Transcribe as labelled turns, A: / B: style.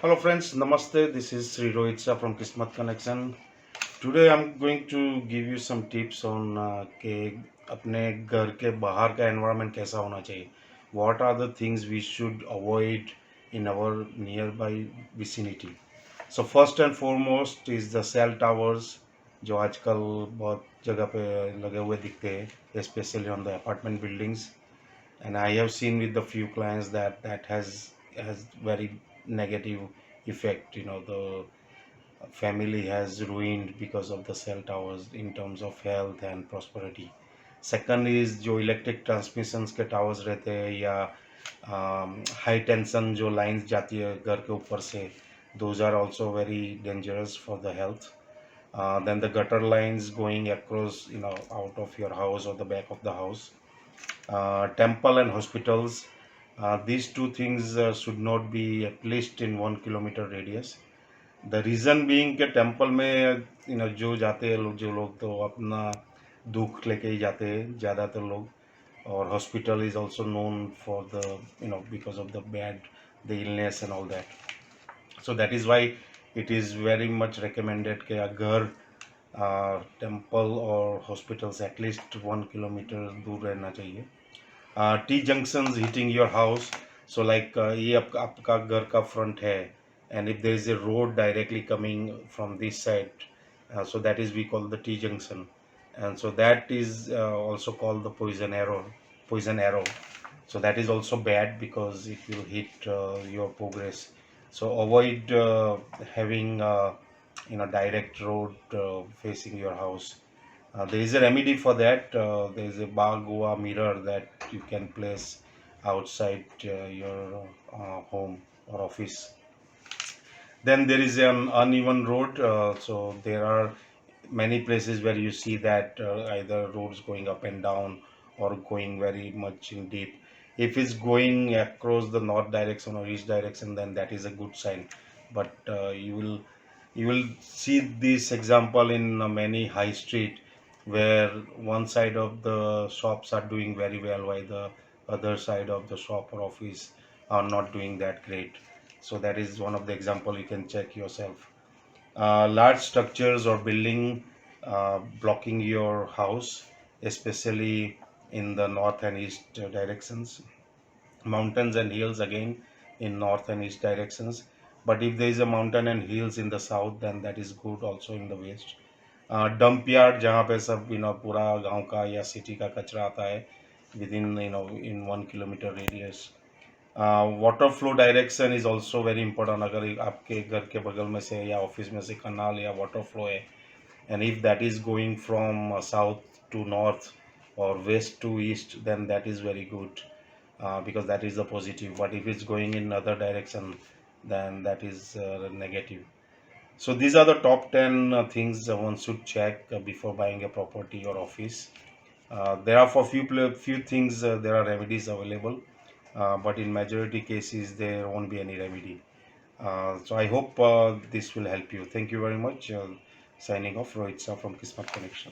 A: Hello friends, Namaste. This is Sri Rohit from Kismet Connection. Today I'm going to give you some tips on कि अपने घर के बाहर का environment कैसा होना चाहिए. What are the things we should avoid in our nearby vicinity? So first and foremost is the cell towers जो आजकल बहुत जगह पे लगे हुए दिखते हैं, especially on the apartment buildings. And I have seen with the few clients that has very negative effect. The family has ruined because of the cell towers in terms of health and prosperity. Second is जो electric transmissions के towers रहते हैं या high tension जो lines जाती है घर के ऊपर से, those are also very dangerous for the health. Then the gutter lines going across, out of your house or the back of the house. Temple and hospitals. These two things should not be at least in 1 kilometer radius. The reason being कि temple में जो जाते हैं लोग, जो लोग तो अपना दुख लेके ही जाते हैं ज़्यादातर लोग. और hospital is also known for the because of the bad the illness and all that. So that is why it is very much recommended कि घर टेम्पल और हॉस्पिटल से एटलीस्ट 1 किलोमीटर दूर रहना चाहिए. T junctions hitting your house. So like ये आपका घर का फ्रंट है, and if there is a road directly coming from this side, so that is we call the T junction, and so that is also called the poison arrow. So that is also bad because it will hit your progress. So avoid having direct road facing your house. There is a remedy for that. There is a Bagua mirror that you can place outside your home or office. Then there is an uneven road. So there are many places where you see that either roads going up and down or going very much in deep. If it's going across the north direction or east direction, then that is a good sign. But you will see this example in many high street where one side of the shops are doing very well while the other side of the shop or office are not doing that great. So that is one of the example you can check yourself. Large structures or building blocking your house, especially in the north and east directions. Mountains and hills again in north and east directions. But if there is a mountain and hills in the south, then that is good also in the west. Dump yard जहाँ पे सब पूरा गांव का या city का कचरा आता है with in in 1 kilometre radius. Water flow direction is also very important. अगर आपके घर के बगल में से या ऑफिस में से कनाल या वाटर फ्लो है, and if that is going from south to north और west to east, then that is very good, because that is the positive. But if it's going in other direction, then that is negative. So these are the top 10 things one should check before buying a property or office. There are for few things there are remedies available, but in majority cases there won't be any remedy. So I hope this will help you. Thank you very much. Signing off, Rohit Shah from Kismet Connection.